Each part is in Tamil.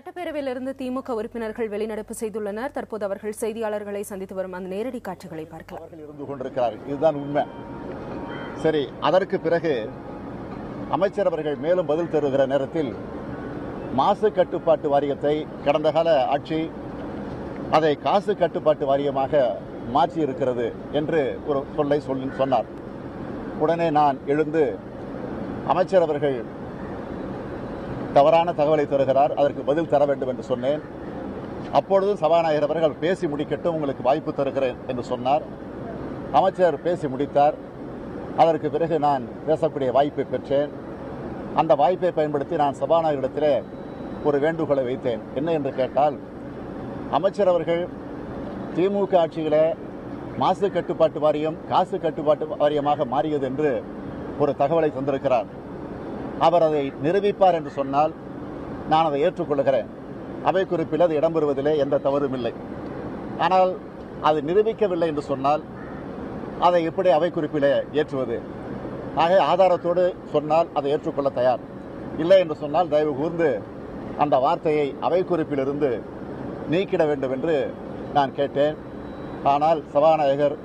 சட்டப்பேரவையிலிருந்து திமுக உறுப்பினர்கள் வெளிநடப்பு செய்துள்ளனர். தற்போது அவர்கள் செய்தியாளர்களை சந்தித்து வரும் அந்த நேரடி காட்சிகளை பார்க்கலாம். அவர்கள் இருந்து கொண்டிருக்கிறார்கள், இதுதான் உண்மை. சரி, அதற்கு பிறகு அமைச்சர் அவர்கள் மேலும் பதில் தருகிற நேரத்தில் மாசு கட்டுப்பாட்டு வாரியத்தை கடந்த கால ஆட்சி அதை காசு கட்டுப்பாட்டு வாரியமாக மாற்றி இருக்கிறது என்று ஒரு சொல்லை சொன்னார். உடனே நான் எழுந்து அமைச்சர் அவர்கள் தவறான தகவலை தருகிறார், அதற்கு பதில் தர வேண்டும் என்று சொன்னேன். அப்பொழுது சபாநாயகர் அவர்கள் பேசி முடிக்கட்டும், உங்களுக்கு வாய்ப்பு தருகிறேன் என்று சொன்னார். அமைச்சர் பேசி முடித்தார். அதற்கு பிறகு நான் பேசக்கூடிய வாய்ப்பை பெற்றேன். அந்த வாய்ப்பை பயன்படுத்தி நான் சபாநாயகரிடத்திலே ஒரு வேண்டுகோளை வைத்தேன். என்ன என்று கேட்டால், அமைச்சர் அவர்கள் திமுக ஆட்சியிலே மாசு கட்டுப்பாட்டு வாரியம் காசு கட்டுப்பாட்டு வாரியமாக மாறியது என்று ஒரு தகவலை தந்திருக்கிறார். அவர் அதை நிரூபிப்பார் என்று சொன்னால் நான் அதை ஏற்றுக்கொள்கிறேன். அவை குறிப்பில் அது இடம்பெறுவதிலே எந்த தவறும் இல்லை. ஆனால் அது நிரூபிக்கவில்லை என்று சொன்னால் அதை எப்படி அவை குறிப்பிலே ஏற்றுவது? ஆக ஆதாரத்தோடு சொன்னால் அதை ஏற்றுக்கொள்ள தயார். இல்லை என்று சொன்னால் தயவு கூர்ந்து அந்த வார்த்தையை அவை குறிப்பிலிருந்து நீக்கிட வேண்டும் என்று நான் கேட்டேன். ஆனால் சபாநாயகர்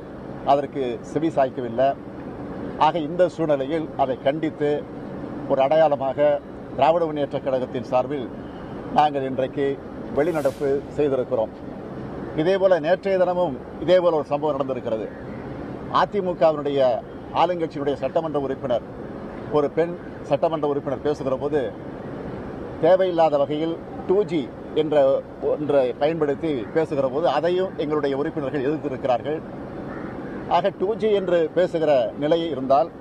அதற்கு செவி சாய்க்கவில்லை. ஆக இந்த சூழ்நிலையில் அதை கண்டித்து ஒரு அடையாளமாக திராவிட முன்னேற்ற கழகத்தின் சார்பில் நாங்கள் இன்றைக்கு வெளிநடப்பு செய்திருக்கிறோம். இதேபோல நேற்றைய தினமும் இதேபோல ஒரு சம்பவம் நடந்திருக்கிறது. அதிமுகவினுடைய ஆளுங்கட்சியினுடைய சட்டமன்ற உறுப்பினர், ஒரு பெண் சட்டமன்ற உறுப்பினர் பேசுகிற போது தேவையில்லாத வகையில் 2G என்ற ஒன்றை பயன்படுத்தி பேசுகிற போது அதையும் எங்களுடைய உறுப்பினர்கள் எதிர்த்திருக்கிறார்கள். ஆக 2G என்று பேசுகிற நிலையை இருந்தால்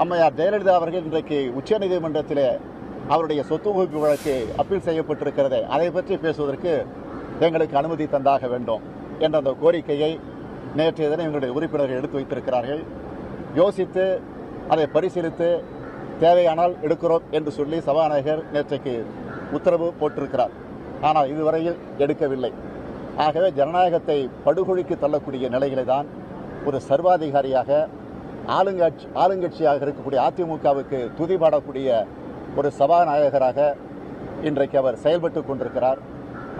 அம்மையார் ஜெயலலிதா அவர்கள் இன்றைக்கு உச்சநீதிமன்றத்திலே அவருடைய சொத்து குவிப்பு வழக்கு அப்பீல் செய்யப்பட்டிருக்கிறதை அதை பற்றி பேசுவதற்கு எங்களுக்கு அனுமதி தந்தாக வேண்டும் என்ற அந்த கோரிக்கையை நேற்றைய தினம் எங்களுடைய உறுப்பினர்கள் எடுத்து வைத்திருக்கிறார்கள். யோசித்து அதை பரிசீலித்து தேவையானால் எடுக்கிறோம் என்று சொல்லி சபாநாயகர் நேற்றைக்கு உத்தரவு போட்டிருக்கிறார். ஆனால் இதுவரையில் எடுக்கவில்லை. ஆகவே ஜனநாயகத்தை படுகொழிக்கு தள்ளக்கூடிய நிலைகளை தான் ஒரு சர்வாதிகாரியாக ஆளுங்கட்சியாக இருக்கக்கூடிய அதிமுகவுக்கு துதிபாடக்கூடிய ஒரு சபாநாயகராக இன்றைக்கு அவர் செயல்பட்டுக் கொண்டிருக்கிறார்.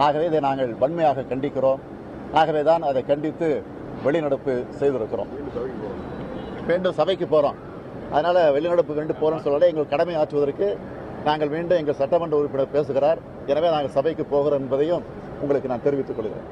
ஆகவே இதை நாங்கள் வன்மையாக கண்டிக்கிறோம். ஆகவேதான் அதை கண்டித்து வெளிநடப்பு செய்திருக்கிறோம். மீண்டும் சபைக்கு போறோம். அதனால வெளிநடப்பு கண்டு போறோம் சொல்லல, எங்கள் கடமை ஆற்றுவதற்கு நாங்கள் மீண்டும் எங்கள் சட்டமன்ற உறுப்பினர் பேசுகிறார். எனவே நாங்கள் சபைக்கு போகிறோம் என்பதையும் உங்களுக்கு நான் தெரிவித்துக் கொள்கிறேன்.